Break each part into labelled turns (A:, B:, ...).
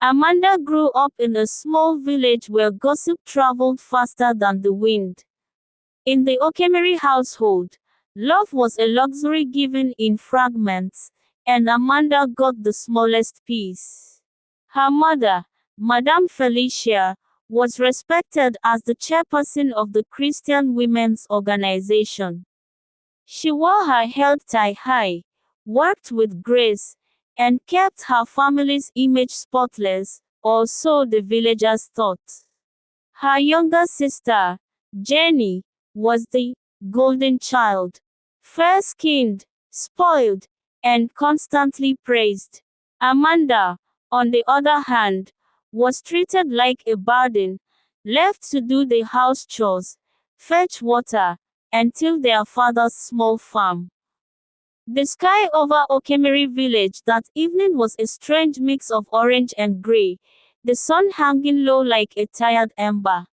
A: Amanda grew up in a small village where gossip traveled faster than the wind. In the Okemiri household, love was a luxury given in fragments, and Amanda got the smallest piece. Her mother, Madame Felicia, was respected as the chairperson of the Christian Women's Organization. She wore her head tied high, worked with grace, and kept her family's image spotless, or so the villagers thought. Her younger sister, Jenny, was the golden child, fair-skinned, spoiled, and constantly praised. Amanda, on the other hand, was treated like a burden, left to do the house chores, fetch water, and till their father's small farm. The sky over Okemiri village that evening was a strange mix of orange and gray, the sun hanging low like a tired ember.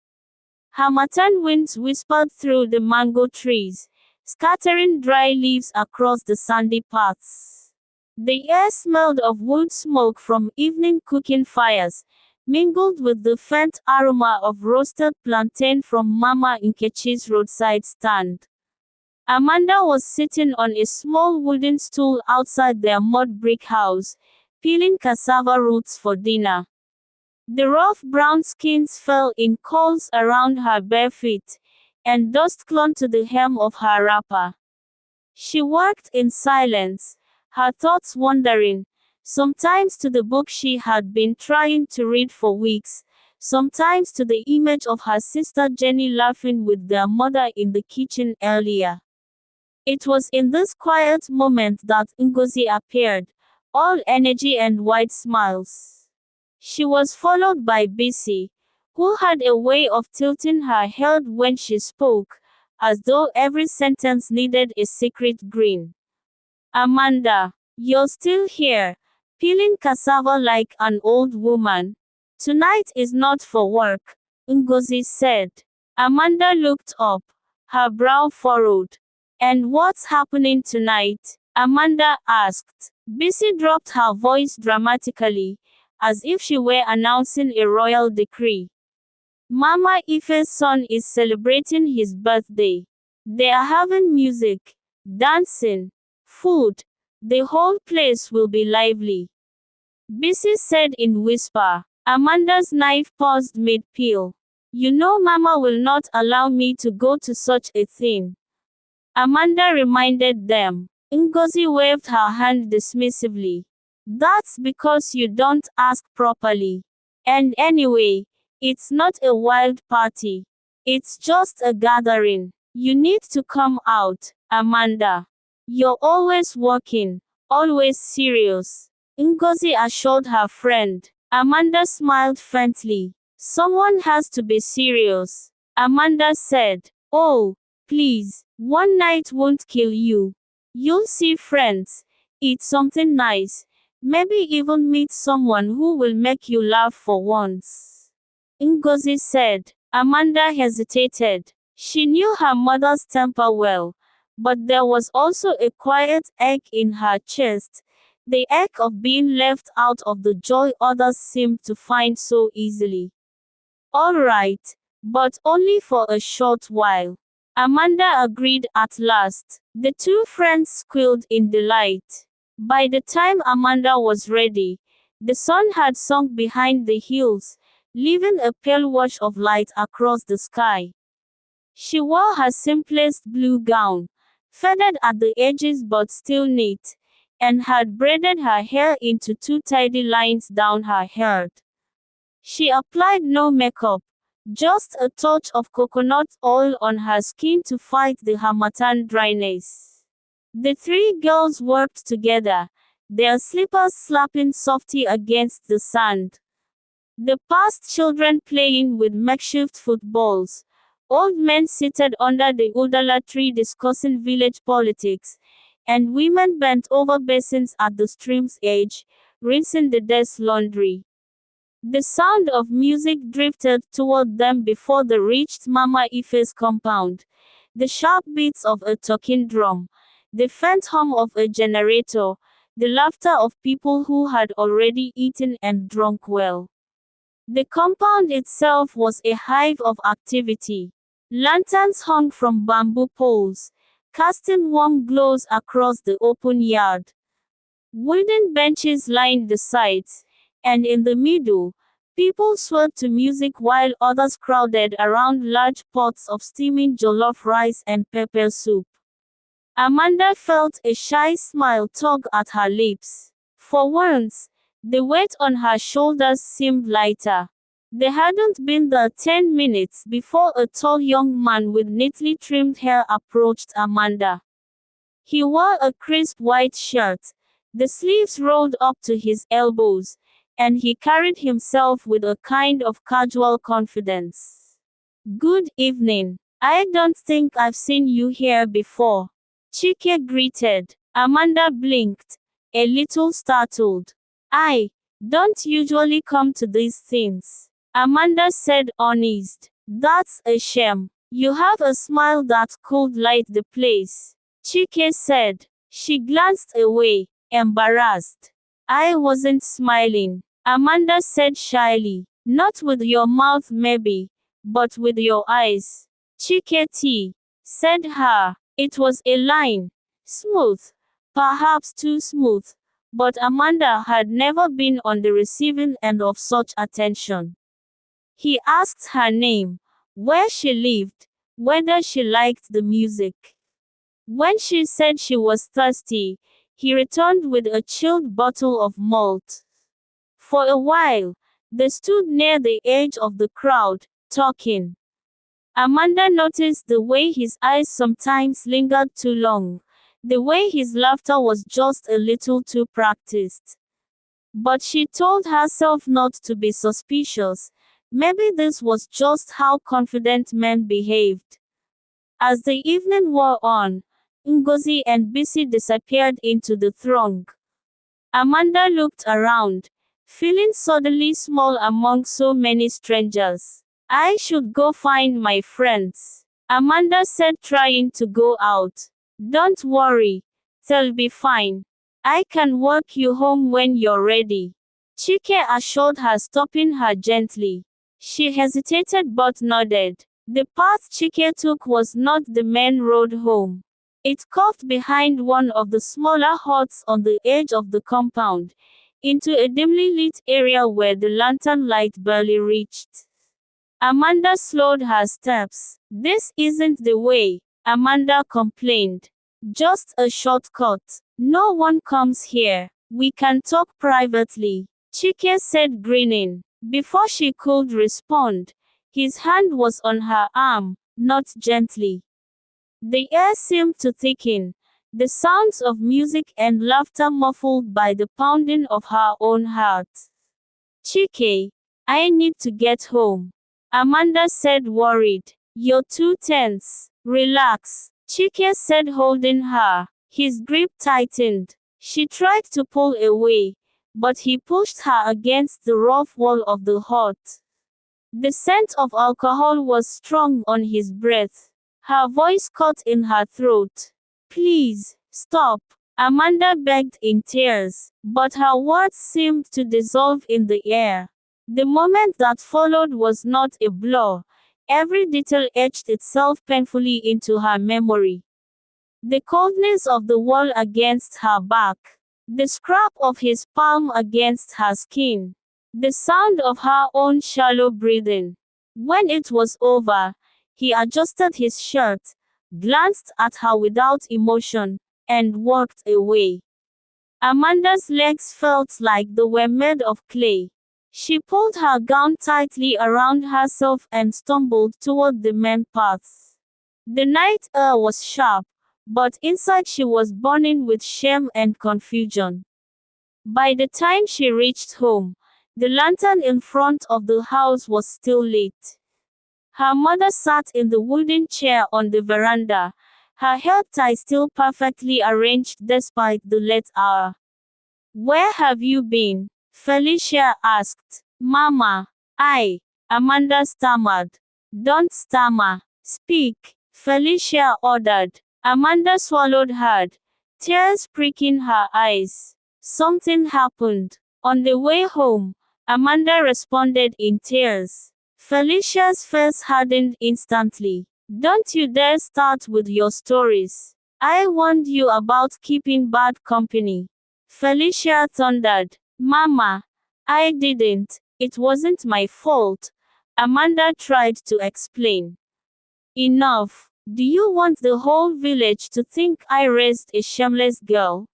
A: Harmattan winds whispered through the mango trees, scattering dry leaves across the sandy paths. The air smelled of wood smoke from evening cooking fires, mingled with the faint aroma of roasted plantain from Mama Nkechi's roadside stand. Amanda was sitting on a small wooden stool outside their mud brick house, peeling cassava roots for dinner. The rough brown skins fell in coils around her bare feet, and dust clung to the hem of her wrapper. She worked in silence, her thoughts wandering, sometimes to the book she had been trying to read for weeks, sometimes to the image of her sister Jenny laughing with their mother in the kitchen earlier. It was in this quiet moment that Ngozi appeared, all energy and wide smiles. She was followed by Bisi, who had a way of tilting her head when she spoke, as though every sentence needed a secret grin. Amanda, you're still here, peeling cassava like an old woman. Tonight is not for work, Ngozi said. Amanda looked up, her brow furrowed. And what's happening tonight? Amanda asked. Bisi dropped her voice dramatically, as if she were announcing a royal decree. Mama Ife's son is celebrating his birthday. They are having music, dancing, food. The whole place will be lively. Bisi said in whisper. Amanda's knife paused mid-peel. You know Mama will not allow me to go to such a thing. Amanda reminded them. Ngozi waved her hand dismissively. That's because you don't ask properly. And anyway, it's not a wild party. It's just a gathering. You need to come out, Amanda. You're always working, always serious. Ngozi assured her friend. Amanda smiled faintly. Someone has to be serious. Amanda said. Oh, please. One night won't kill you. You'll see friends, eat something nice, maybe even meet someone who will make you laugh for once. Ngozi said. Amanda hesitated. She knew her mother's temper well, but there was also a quiet ache in her chest, the ache of being left out of the joy others seemed to find so easily. All right, but only for a short while. Amanda agreed at last. The two friends squealed in delight. By the time Amanda was ready, the sun had sunk behind the hills, leaving a pale wash of light across the sky. She wore her simplest blue gown, faded at the edges but still neat, and had braided her hair into two tidy lines down her head. She applied no makeup, just a touch of coconut oil on her skin to fight the harmattan dryness. The three girls worked together, their slippers slapping softly against the sand. The past children playing with makeshift footballs, old men seated under the udala tree discussing village politics, and women bent over basins at the stream's edge, rinsing the day's laundry. The sound of music drifted toward them before they reached Mama Ife's compound. The sharp beats of a talking drum, the faint hum of a generator, the laughter of people who had already eaten and drunk well. The compound itself was a hive of activity. Lanterns hung from bamboo poles, casting warm glows across the open yard. Wooden benches lined the sides, and in the middle, people swayed to music while others crowded around large pots of steaming jollof rice and pepper soup. Amanda felt a shy smile tug at her lips. For once, the weight on her shoulders seemed lighter. They hadn't been there 10 minutes before a tall young man with neatly trimmed hair approached Amanda. He wore a crisp white shirt, the sleeves rolled up to his elbows, and he carried himself with a kind of casual confidence. "Good evening. I don't think I've seen you here before," Chike greeted. Amanda blinked, a little startled. "I don't usually come to these things," Amanda said, honest. "That's a shame. You have a smile that could light the place," Chike said. She glanced away, embarrassed. "I wasn't smiling," Amanda said shyly. "Not with your mouth maybe, but with your eyes." "Chike said her. It was a line. Smooth. Perhaps too smooth. But Amanda had never been on the receiving end of such attention. He asked her name, where she lived, whether she liked the music. When she said she was thirsty, he returned with a chilled bottle of malt. For a while, they stood near the edge of the crowd, talking. Amanda noticed the way his eyes sometimes lingered too long, the way his laughter was just a little too practiced. But she told herself not to be suspicious. Maybe this was just how confident men behaved. As the evening wore on, Ngozi and Bisi disappeared into the throng. Amanda looked around, feeling suddenly small among so many strangers. "I should go find my friends," Amanda said, trying to go out. "Don't worry. They'll be fine. I can walk you home when you're ready," Chike assured her, stopping her gently. She hesitated but nodded. The path Chike took was not the main road home. It curved behind one of the smaller huts on the edge of the compound, into a dimly lit area where the lantern light barely reached. Amanda slowed her steps. "This isn't the way," Amanda complained. "Just a shortcut. No one comes here. We can talk privately," Chike said, grinning. Before she could respond, his hand was on her arm, not gently. The air seemed to thicken, the sounds of music and laughter muffled by the pounding of her own heart. "Chike, I need to get home," Amanda said, worried. "You're too tense. Relax," Chike said, holding her. His grip tightened. She tried to pull away, but he pushed her against the rough wall of the hut. The scent of alcohol was strong on his breath. Her voice caught in her throat. "Please, stop," Amanda begged in tears, but her words seemed to dissolve in the air. The moment that followed was not a blur. Every detail etched itself painfully into her memory. The coldness of the wall against her back. The scrap of his palm against her skin. The sound of her own shallow breathing. When it was over, he adjusted his shirt, glanced at her without emotion, and walked away. Amanda's legs felt like they were made of clay. She pulled her gown tightly around herself and stumbled toward the main path. The night air was sharp, but inside she was burning with shame and confusion. By the time she reached home, the lantern in front of the house was still lit. Her mother sat in the wooden chair on the veranda, her hair tie still perfectly arranged despite the late hour. "Where have you been?" Felicia asked. "Mama, Amanda stammered. "Don't stammer. Speak," Felicia ordered. Amanda swallowed hard, tears pricking her eyes. Something happened. On the way home, Amanda responded in tears. Felicia's face hardened instantly. Don't you dare start with your stories. I warned you about keeping bad company. Felicia thundered. Mama, I didn't. It wasn't my fault. Amanda tried to explain. Enough. Do you want the whole village to think I raised a shameless girl?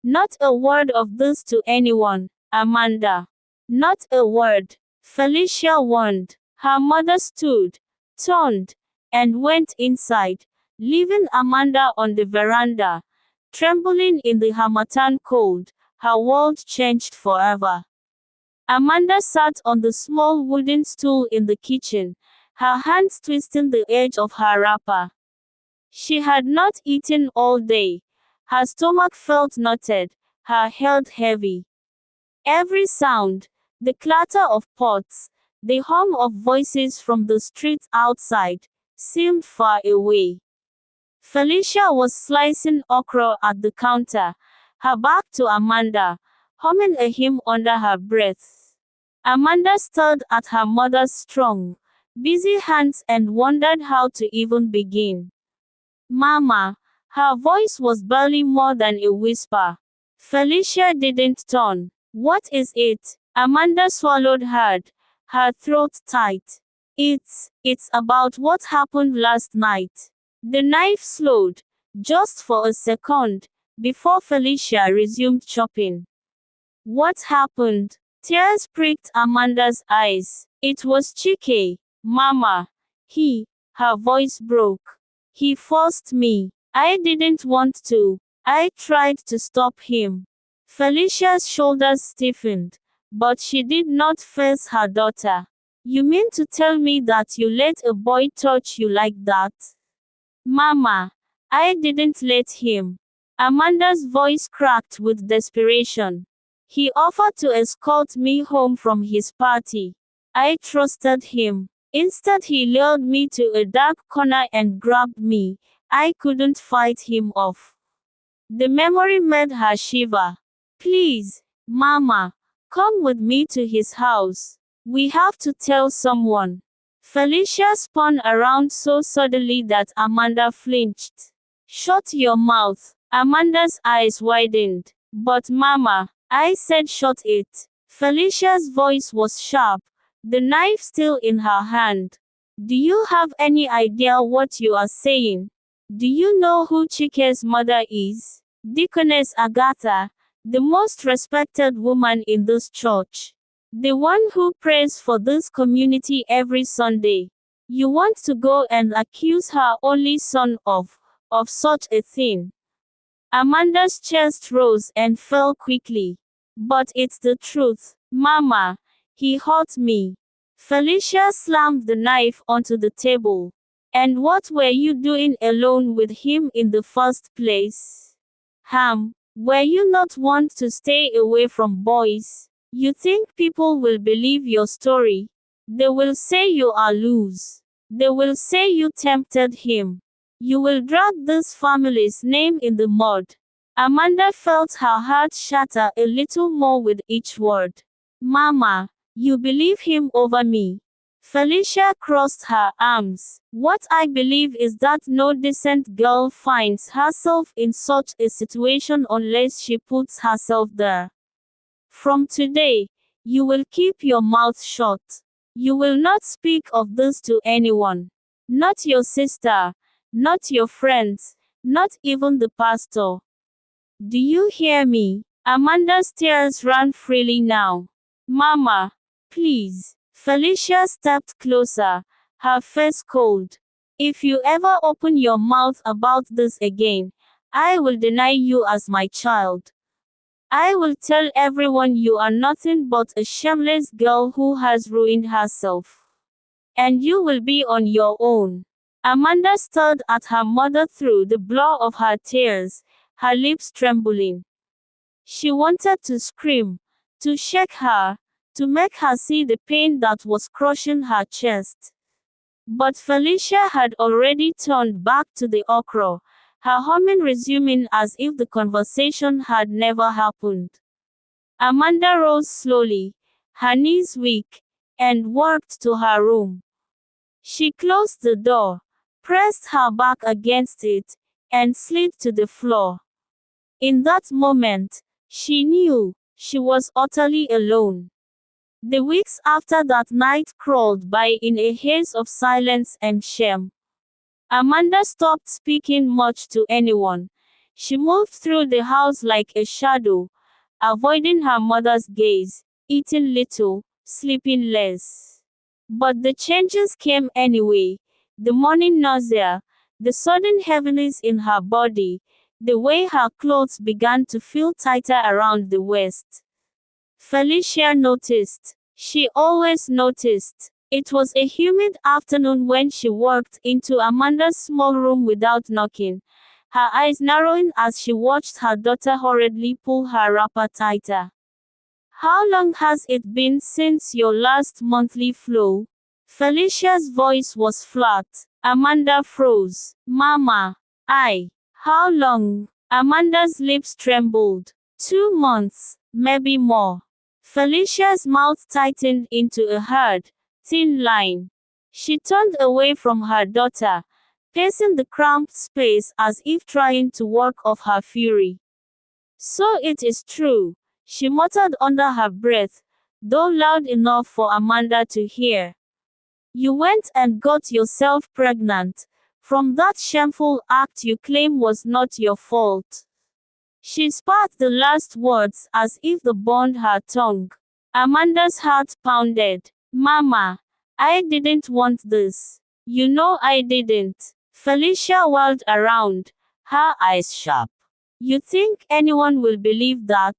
A: Not a word of this to anyone, Amanda. Not a word. Felicia warned. Her mother stood, turned, and went inside, leaving Amanda on the veranda. Trembling in the harmattan cold, her world changed forever. Amanda sat on the small wooden stool in the kitchen, her hands twisting the edge of her wrapper. She had not eaten all day. Her stomach felt knotted, her head heavy. Every sound, the clatter of pots, the hum of voices from the streets outside, seemed far away. Felicia was slicing okra at the counter, her back to Amanda, humming a hymn under her breath. Amanda stared at her mother's strong, busy hands and wondered how to even begin. Mama, her voice was barely more than a whisper. Felicia didn't turn. What is it? Amanda swallowed hard, her throat tight. It's about what happened last night. The knife slowed, just for a second, before Felicia resumed chopping. What happened? Tears pricked Amanda's eyes. It was Chike, Mama. Her voice broke. He forced me. I didn't want to. I tried to stop him. Felicia's shoulders stiffened, but she did not face her daughter. You mean to tell me that you let a boy touch you like that? Mama, I didn't let him. Amanda's voice cracked with desperation. He offered to escort me home from his party. I trusted him. Instead, he lured me to a dark corner and grabbed me. I couldn't fight him off. The memory made her shiver. Please, Mama, come with me to his house. We have to tell someone. Felicia spun around so suddenly that Amanda flinched. Shut your mouth. Amanda's eyes widened. But Mama, I said shut it. Felicia's voice was sharp, the knife still in her hand. Do you have any idea what you are saying? Do you know who Chike's mother is? Deaconess Agatha, the most respected woman in this church. The one who prays for this community every Sunday. You want to go and accuse her only son of such a thing. Amanda's chest rose and fell quickly. But it's the truth, Mama. He hurt me. Felicia slammed the knife onto the table. And what were you doing alone with him in the first place? Were you not want to stay away from boys? You think people will believe your story? They will say you are loose. They will say you tempted him. You will drag this family's name in the mud. Amanda felt her heart shatter a little more with each word. Mama, you believe him over me. Felicia crossed her arms. What I believe is that no decent girl finds herself in such a situation unless she puts herself there. From today, you will keep your mouth shut. You will not speak of this to anyone. Not your sister, not your friends, not even the pastor. Do you hear me? Amanda's tears ran freely now. Mama, please. Felicia stepped closer, her face cold. If you ever open your mouth about this again, I will deny you as my child. I will tell everyone you are nothing but a shameless girl who has ruined herself. And you will be on your own. Amanda stared at her mother through the blur of her tears, her lips trembling. She wanted to scream, to shake her, to make her see the pain that was crushing her chest. But Felicia had already turned back to the okra, her humming resuming as if the conversation had never happened. Amanda rose slowly, her knees weak, and walked to her room. She closed the door, pressed her back against it, and slid to the floor. In that moment, she knew she was utterly alone. The weeks after that night crawled by in a haze of silence and shame. Amanda stopped speaking much to anyone. She moved through the house like a shadow, avoiding her mother's gaze, eating little, sleeping less. But the changes came anyway. The morning nausea, the sudden heaviness in her body, the way her clothes began to feel tighter around the waist. Felicia noticed. She always noticed. It was a humid afternoon when she walked into Amanda's small room without knocking, her eyes narrowing as she watched her daughter hurriedly pull her wrapper tighter. "How long has it been since your last monthly flow?" Felicia's voice was flat. Amanda froze. "Mama, how long?" Amanda's lips trembled. 2 months, maybe more." Felicia's mouth tightened into a hard, thin line. She turned away from her daughter, pacing the cramped space as if trying to work off her fury. "So it is true," she muttered under her breath, though loud enough for Amanda to hear. "You went and got yourself pregnant, from that shameful act you claim was not your fault." She spat the last words as if they burned her tongue. Amanda's heart pounded. "Mama, I didn't want this. You know I didn't." Felicia whirled around, her eyes sharp. "You think anyone will believe that?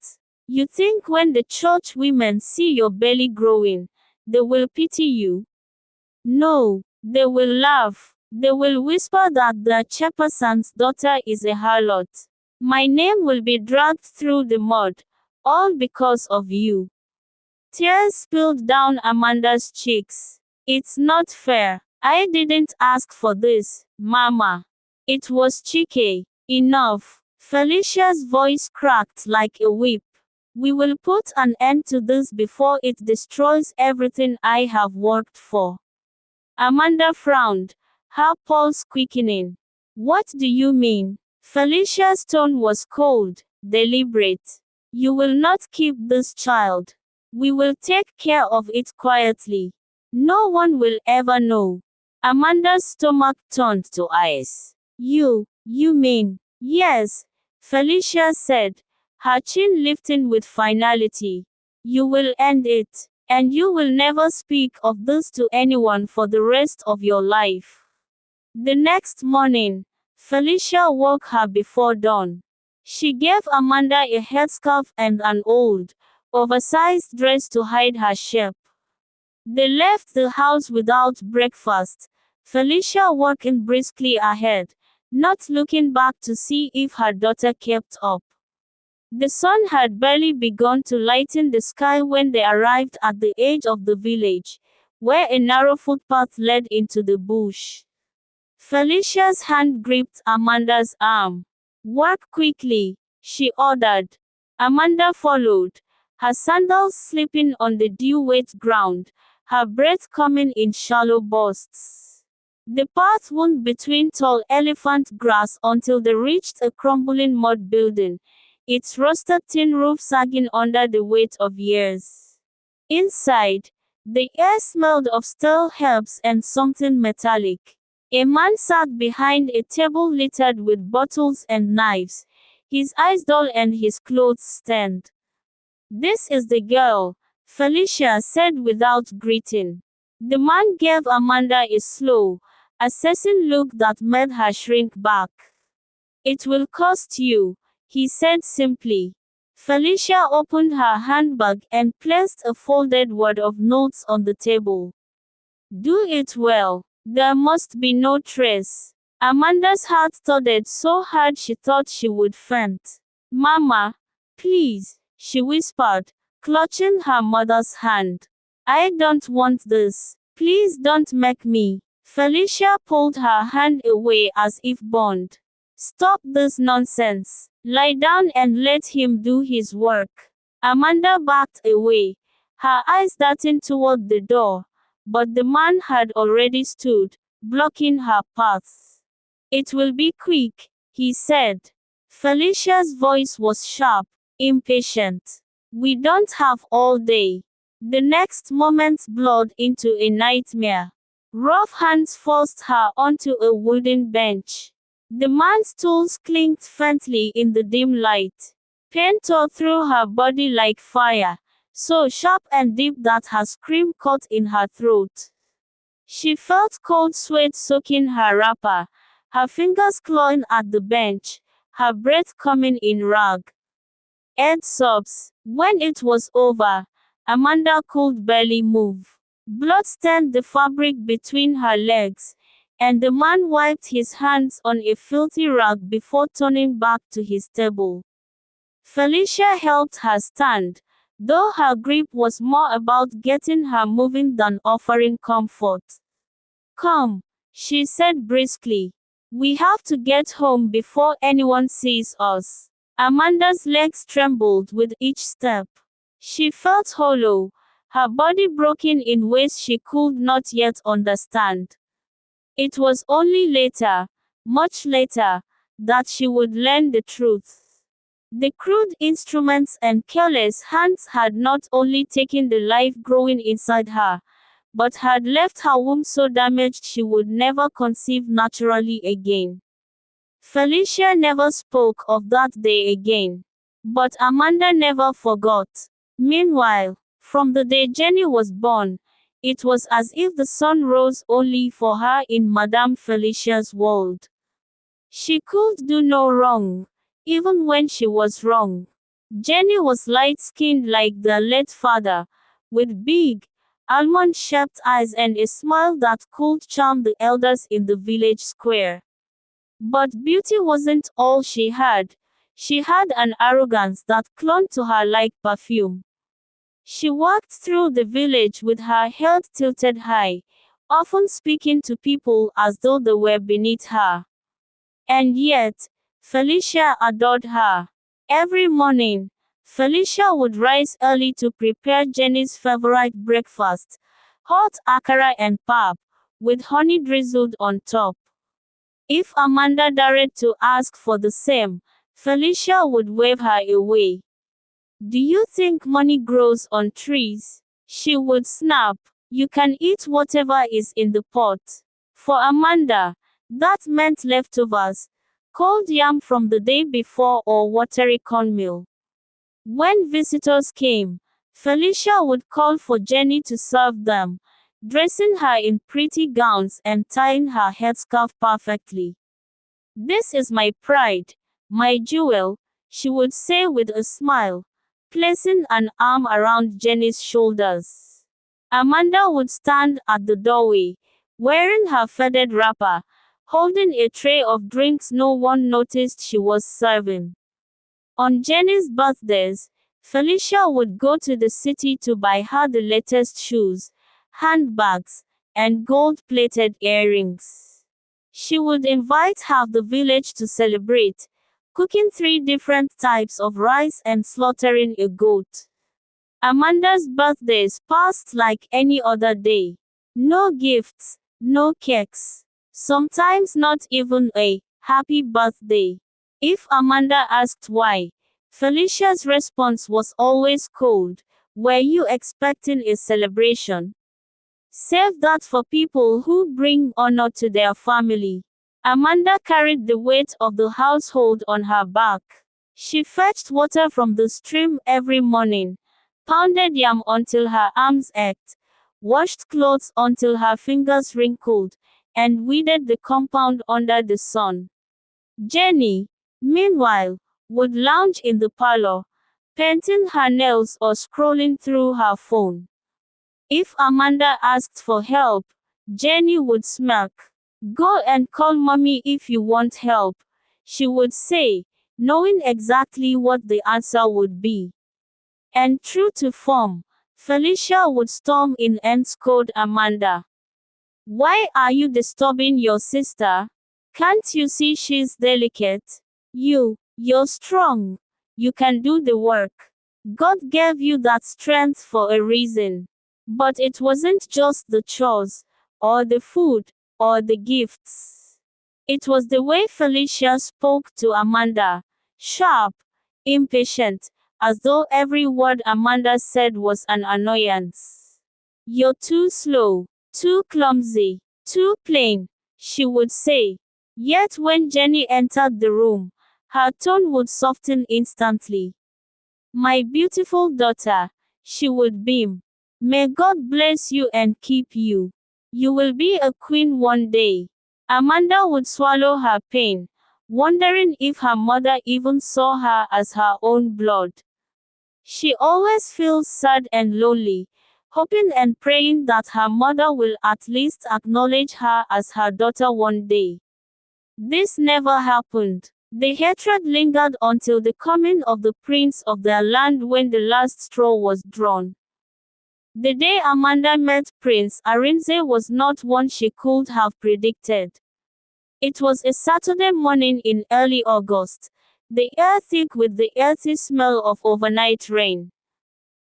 A: You think when the church women see your belly growing, they will pity you? No, they will laugh. They will whisper that the chairperson's daughter is a harlot. My name will be dragged through the mud, all because of you." Tears spilled down Amanda's cheeks. "It's not fair. I didn't ask for this, Mama. It was Chike. Enough." Felicia's voice cracked like a whip. "We will put an end to this before it destroys everything I have worked for." Amanda frowned, her pulse quickening. "What do you mean?" Felicia's tone was cold, deliberate. "You will not keep this child. We will take care of it quietly. No one will ever know." Amanda's stomach turned to ice. You mean?" "Yes," Felicia said, her chin lifting with finality. "You will end it, and you will never speak of this to anyone for the rest of your life." The next morning, Felicia woke her before dawn. She gave Amanda a headscarf and an old, oversized dress to hide her shape. They left the house without breakfast, Felicia walking briskly ahead, not looking back to see if her daughter kept up. The sun had barely begun to lighten the sky when they arrived at the edge of the village, where a narrow footpath led into the bush. Felicia's hand gripped Amanda's arm. "Walk quickly," she ordered. Amanda followed, her sandals slipping on the dew-wet ground, her breath coming in shallow bursts. The path wound between tall elephant grass until they reached a crumbling mud building, its rusted tin roof sagging under the weight of years. Inside, the air smelled of stale herbs and something metallic. A man sat behind a table littered with bottles and knives, his eyes dull and his clothes stained. "This is the girl," Felicia said without greeting. The man gave Amanda a slow, assessing look that made her shrink back. "It will cost you," he said simply. Felicia opened her handbag and placed a folded wad of notes on the table. "Do it well. There must be no trace." Amanda's heart thudded so hard she thought she would faint. "Mama, please," she whispered, clutching her mother's hand. "I don't want this. Please don't make me." Felicia pulled her hand away as if bound. Stop this nonsense. Lie down and let him do his work. Amanda backed away, her eyes darting toward the door, but the man had already stood, blocking her path. It will be quick, he said. Felicia's voice was sharp, impatient. We don't have all day. The next moment blurred into a nightmare. Rough hands forced her onto a wooden bench. The man's tools clinked faintly in the dim light. Pain tore through her body like fire, so sharp and deep that her scream caught in her throat. She felt cold sweat soaking her wrapper, her fingers clawing at the bench, her breath coming in ragged sobs. When it was over, Amanda could barely move. Blood stained the fabric between her legs, and the man wiped his hands on a filthy rag before turning back to his table. Felicia helped her stand, though her grip was more about getting her moving than offering comfort. Come, she said briskly. We have to get home before anyone sees us. Amanda's legs trembled with each step. She felt hollow, her body broken in ways she could not yet understand. It was only later, much later, that she would learn the truth. The crude instruments and careless hands had not only taken the life growing inside her, but had left her womb so damaged she would never conceive naturally again. Felicia never spoke of that day again. But Amanda never forgot. Meanwhile, from the day Jenny was born, it was as if the sun rose only for her in Madame Felicia's world. She could do no wrong, even when she was wrong. Jenny was light-skinned like their late father, with big, almond-shaped eyes and a smile that could charm the elders in the village square. But beauty wasn't all she had. She had an arrogance that clung to her like perfume. She walked through the village with her head tilted high, often speaking to people as though they were beneath her. And yet, Felicia adored her. Every morning, Felicia would rise early to prepare Jenny's favorite breakfast, hot akara and pap, with honey drizzled on top. If Amanda dared to ask for the same, Felicia would wave her away. Do you think money grows on trees? She would snap. You can eat whatever is in the pot. For Amanda, that meant leftovers, cold yam from the day before or watery cornmeal. When visitors came, Felicia would call for Jenny to serve them, dressing her in pretty gowns and tying her headscarf perfectly. This is my pride, my jewel, she would say with a smile, placing an arm around Jenny's shoulders. Amanda would stand at the doorway, wearing her faded wrapper, holding a tray of drinks no one noticed she was serving. On Jenny's birthdays, Felicia would go to the city to buy her the latest shoes, handbags, and gold-plated earrings. She would invite half the village to celebrate, cooking 3 different types of rice and slaughtering a goat. Amanda's birthdays passed like any other day. No gifts, no cakes. Sometimes not even a happy birthday. If Amanda asked why, Felicia's response was always cold. Were you expecting a celebration? Save that for people who bring honor to their family. Amanda carried the weight of the household on her back. She fetched water from the stream every morning, pounded yam until her arms ached, washed clothes until her fingers wrinkled, and weeded the compound under the sun. Jenny, meanwhile, would lounge in the parlor, painting her nails or scrolling through her phone. If Amanda asked for help, Jenny would smirk. Go and call mommy if you want help, she would say, knowing exactly what the answer would be. And true to form, Felicia would storm in and scold Amanda. Why are you disturbing your sister? Can't you see she's delicate? You're strong. You can do the work. God gave you that strength for a reason. But it wasn't just the chores, or the food, or the gifts. It was the way Felicia spoke to Amanda. Sharp, impatient, as though every word Amanda said was an annoyance. You're too slow, too clumsy, too plain, she would say. Yet when Jenny entered the room, her tone would soften instantly. My beautiful daughter, she would beam. May God bless you and keep you. You will be a queen one day. Amanda would swallow her pain, wondering if her mother even saw her as her own blood. She always feels sad and lonely, hoping and praying that her mother will at least acknowledge her as her daughter one day. This never happened. The hatred lingered until the coming of the prince of their land when the last straw was drawn. The day Amanda met Prince Arinze was not one she could have predicted. It was a Saturday morning in early August, the air thick with the earthy smell of overnight rain.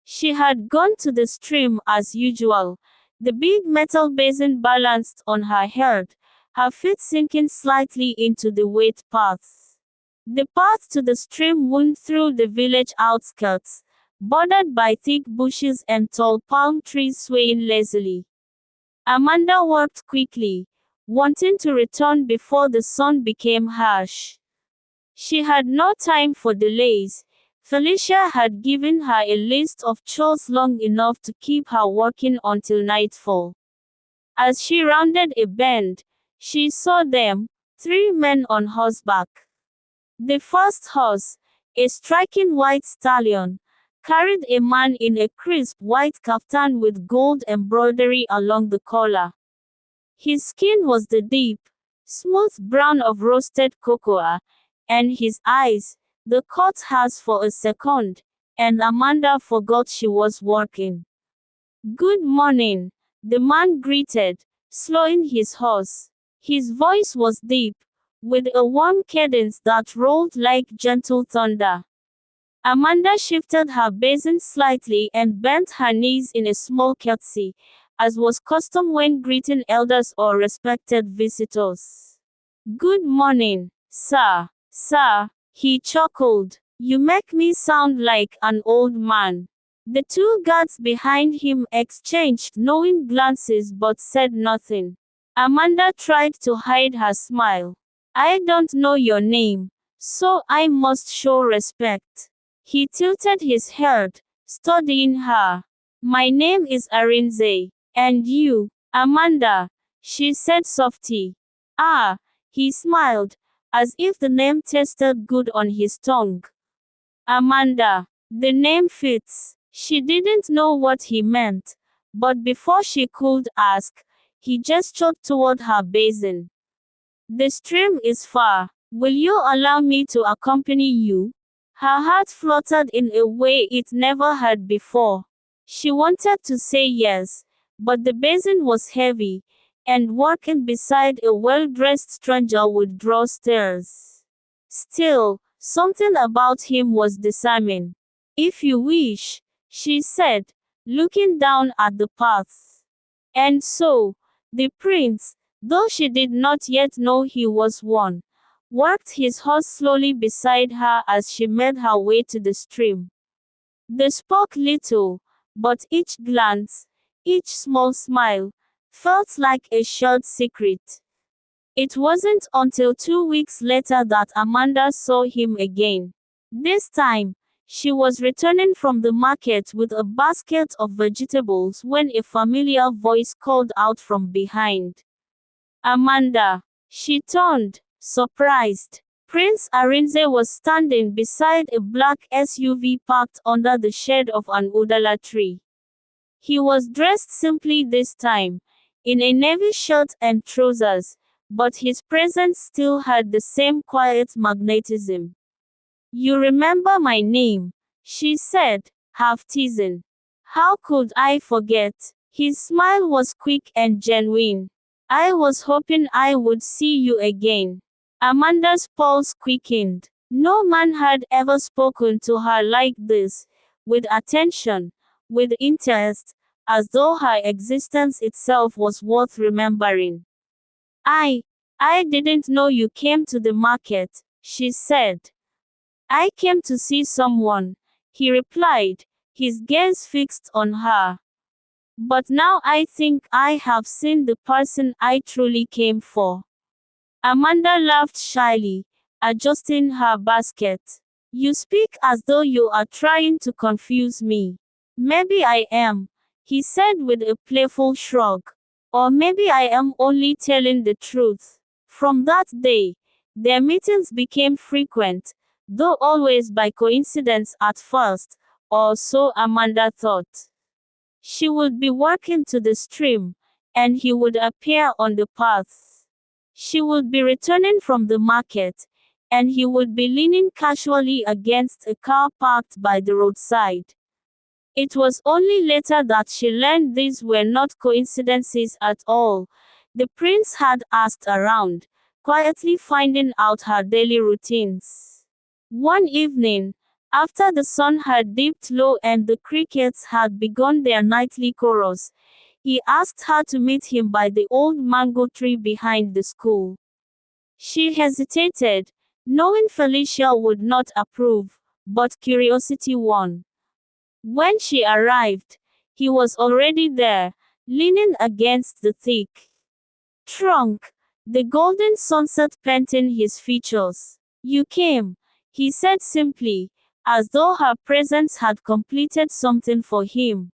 A: She had gone to the stream as usual, the big metal basin balanced on her head, her feet sinking slightly into the wet paths. The path to the stream wound through the village outskirts, bordered by thick bushes and tall palm trees swaying lazily. Amanda walked quickly, wanting to return before the sun became harsh. She had no time for delays. Felicia had given her a list of chores long enough to keep her working until nightfall. As she rounded a bend, she saw them, 3 men on horseback. The first horse, a striking white stallion, carried a man in a crisp white kaftan with gold embroidery along the collar. His skin was the deep, smooth brown of roasted cocoa, and his eyes, the caught hers for a second, and Amanda forgot she was working. Good morning, the man greeted, slowing his horse. His voice was deep, with a warm cadence that rolled like gentle thunder. Amanda shifted her basin slightly and bent her knees in a small curtsy, as was custom when greeting elders or respected visitors. Good morning, sir. Sir, he chuckled. You make me sound like an old man. The 2 guards behind him exchanged knowing glances but said nothing. Amanda tried to hide her smile. I don't know your name, so I must show respect. He tilted his head, studying her. My name is Arinze. And you, Amanda, she said softly. Ah, he smiled, as if the name tasted good on his tongue. Amanda, the name fits. She didn't know what he meant, but before she could ask, he gestured toward her basin. The stream is far. Will you allow me to accompany you? Her heart fluttered in a way it never had before. She wanted to say yes, but the basin was heavy, and walking beside a well-dressed stranger would draw stares. Still, something about him was disarming. If you wish, she said, looking down at the path. And so, the prince, though she did not yet know he was one, walked his horse slowly beside her as she made her way to the stream. They spoke little, but each glance, each small smile, felt like a shared secret. It wasn't until 2 weeks later that Amanda saw him again. This time, she was returning from the market with a basket of vegetables when a familiar voice called out from behind. Amanda. She turned, surprised. Prince Arinze was standing beside a black SUV parked under the shade of an udala tree. He was dressed simply this time, in a navy shirt and trousers, but his presence still had the same quiet magnetism. You remember my name, she said, half teasing. How could I forget? His smile was quick and genuine. I was hoping I would see you again. Amanda's pulse quickened. No man had ever spoken to her like this, with attention, with interest, as though her existence itself was worth remembering. I I didn't know you came to the market, she said. I came to see someone, he replied, his gaze fixed on her. But now I think I have seen the person I truly came for. Amanda laughed shyly, adjusting her basket. You speak as though you are trying to confuse me. Maybe I am, he said with a playful shrug. Or maybe I am only telling the truth. From that day, their meetings became frequent, though always by coincidence at first, or so Amanda thought. She would be walking to the stream, and he would appear on the path. She would be returning from the market, and he would be leaning casually against a car parked by the roadside. It was only later that she learned these were not coincidences at all. The prince had asked around, quietly finding out her daily routines. One evening, after the sun had dipped low and the crickets had begun their nightly chorus, he asked her to meet him by the old mango tree behind the school. She hesitated, knowing Felicia would not approve, but curiosity won. When she arrived, he was already there, leaning against the thick trunk, the golden sunset painting his features. You came, he said simply, as though her presence had completed something for him.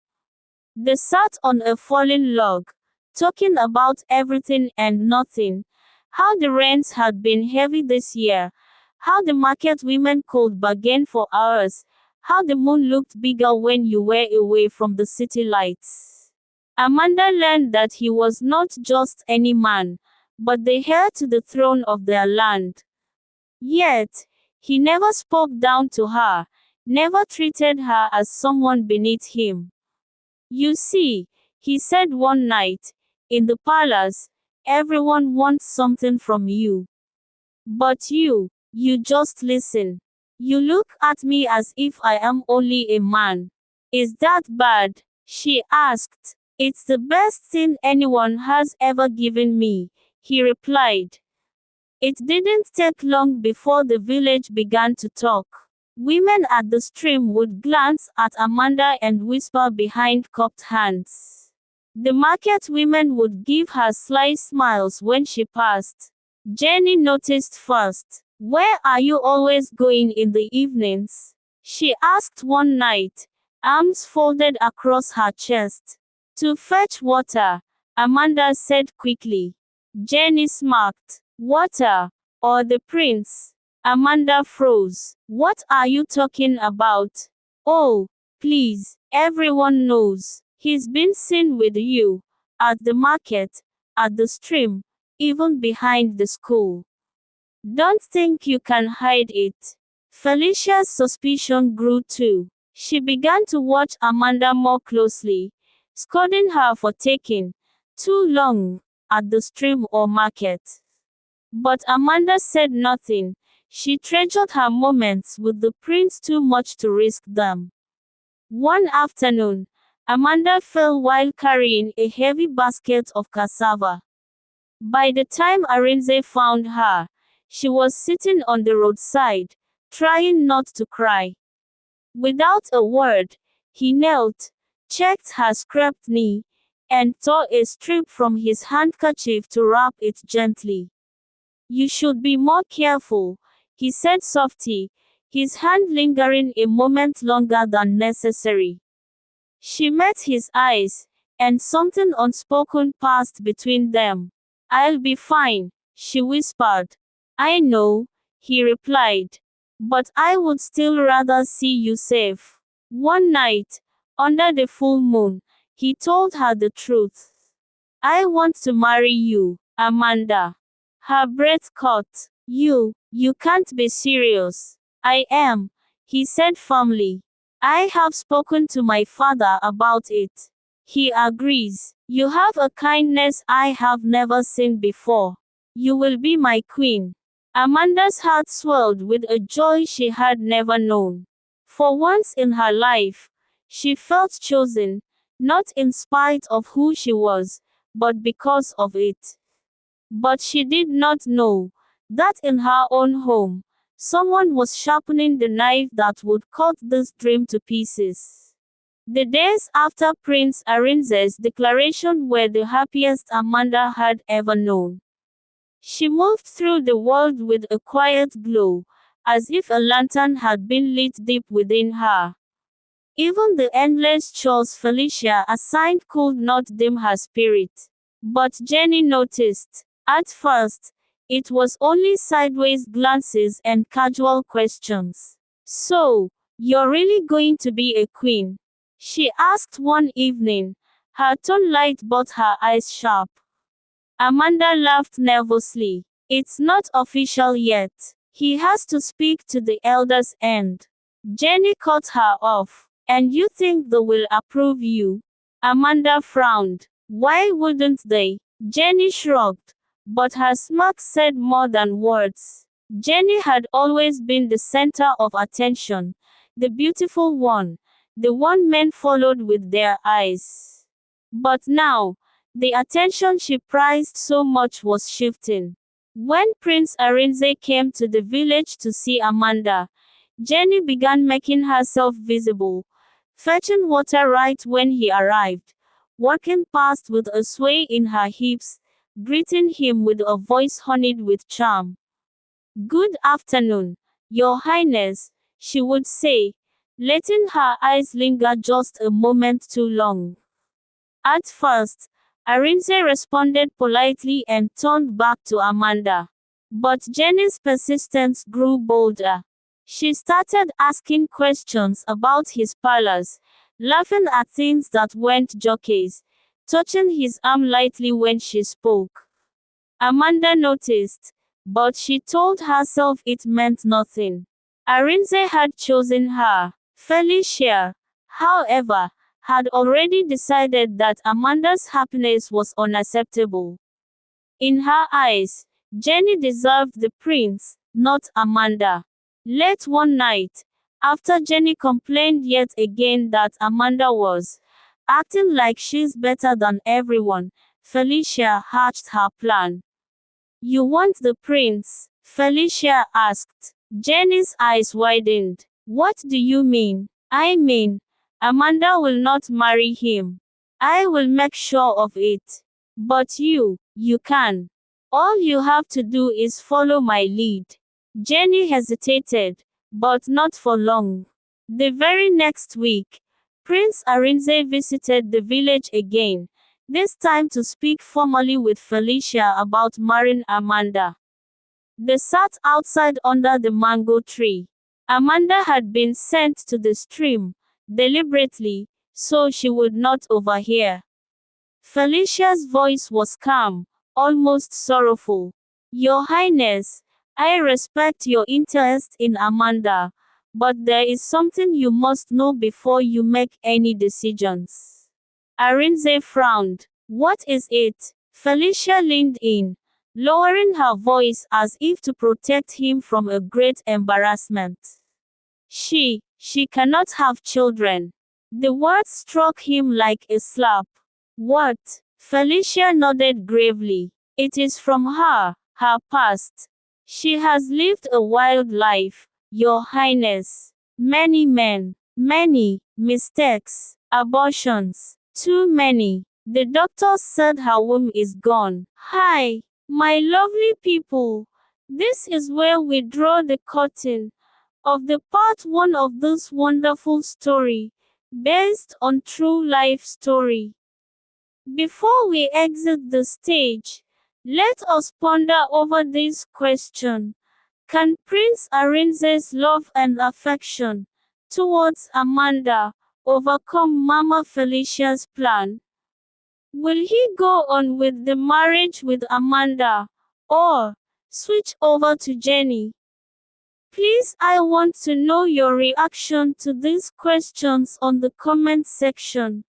A: They sat on a fallen log, talking about everything and nothing, how the rains had been heavy this year, how the market women could bargain for hours, how the moon looked bigger when you were away from the city lights. Amanda learned that he was not just any man, but the heir to the throne of their land. Yet, he never spoke down to her, never treated her as someone beneath him. You see, he said one night, in the palace, everyone wants something from you. But you just listen. You look at me as if I am only a man. Is that bad? She asked. It's the best thing anyone has ever given me, he replied. It didn't take long before the village began to talk. Women at the stream would glance at Amanda and whisper behind cupped hands. The market women would give her sly smiles when she passed. Jenny noticed first. Where are you always going in the evenings? She asked one night, arms folded across her chest. To fetch water, Amanda said quickly. Jenny smirked. Water, or the prince? Amanda froze. What are you talking about? Oh, please, everyone knows. He's been seen with you. At the market, at the stream, even behind the school. Don't think you can hide it. Felicia's suspicion grew too. She began to watch Amanda more closely, scolding her for taking too long at the stream or market. But Amanda said nothing. She treasured her moments with the prince too much to risk them. One afternoon, Amanda fell while carrying a heavy basket of cassava. By the time Arinze found her, she was sitting on the roadside, trying not to cry. Without a word, he knelt, checked her scraped knee, and tore a strip from his handkerchief to wrap it gently. You should be more careful, he said softly, his hand lingering a moment longer than necessary. She met his eyes, and something unspoken passed between them. I'll be fine, she whispered. I know, he replied. But I would still rather see you safe. One night, under the full moon, he told her the truth. I want to marry you, Amanda. Her breath caught. You can't be serious. I am, he said firmly. I have spoken to my father about it. He agrees. You have a kindness I have never seen before. You will be my queen." Amanda's heart swelled with a joy she had never known. For once in her life, she felt chosen, not in spite of who she was, but because of it. But she did not know that in her own home, someone was sharpening the knife that would cut this dream to pieces. The days after Prince Arinze's declaration were the happiest Amanda had ever known. She moved through the world with a quiet glow, as if a lantern had been lit deep within her. Even the endless chores Felicia assigned could not dim her spirit. But Jenny noticed. At first, it was only sideways glances and casual questions. "So, you're really going to be a queen?" she asked one evening, her tone light but her eyes sharp. Amanda laughed nervously. "It's not official yet. He has to speak to the elders and..." Jenny cut her off. "And you think they will approve you?" Amanda frowned. "Why wouldn't they?" Jenny shrugged. But her smirk said more than words. Jenny had always been the center of attention, the beautiful one, the one men followed with their eyes. But now, the attention she prized so much was shifting. When Prince Arinze came to the village to see Amanda, Jenny began making herself visible, fetching water right when he arrived, walking past with a sway in her hips, greeting him with a voice honeyed with charm. "Good afternoon, Your Highness," she would say, letting her eyes linger just a moment too long. At first, Arinze responded politely and turned back to Amanda. But Jenny's persistence grew bolder. She started asking questions about his palace, laughing at things that weren't jockeys, touching his arm lightly when she spoke. Amanda noticed, but she told herself it meant nothing. Arinze had chosen her. Felicia, however, had already decided that Amanda's happiness was unacceptable. In her eyes, Jenny deserved the prince, not Amanda. Late one night, after Jenny complained yet again that Amanda was acting like she's better than everyone, Felicia hatched her plan. "You want the prince?" Felicia asked. Jenny's eyes widened. "What do you mean?" "I mean, Amanda will not marry him. I will make sure of it. But you can. All you have to do is follow my lead." Jenny hesitated, but not for long. The very next week, Prince Arinze visited the village again, this time to speak formally with Felicia about marrying Amanda. They sat outside under the mango tree. Amanda had been sent to the stream, deliberately, so she would not overhear. Felicia's voice was calm, almost sorrowful. "Your Highness, I respect your interest in Amanda, but there is something you must know before you make any decisions." Arinze frowned. "What is it?" Felicia leaned in, lowering her voice as if to protect him from a great embarrassment. She cannot have children." The words struck him like a slap. "What?" Felicia nodded gravely. "It is from her past. She has lived a wild life, Your Highness. Many men, many mistakes, abortions, too many. The doctors said her womb is gone." "Hi, my lovely people. This is where we draw the curtain of the part 1 of this wonderful story, based on true life story. Before we exit the stage, let us ponder over this question. Can Prince Arinze's love and affection towards Amanda overcome Mama Felicia's plan? Will he go on with the marriage with Amanda, or switch over to Jenny? Please, I want to know your reaction to these questions on the comment section.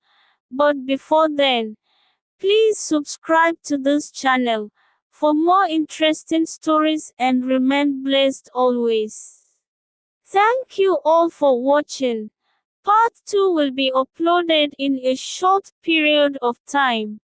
A: But before then, Please subscribe to this channel for more interesting stories and remain blessed always. Thank you all for watching. Part 2 will be uploaded in a short period of time.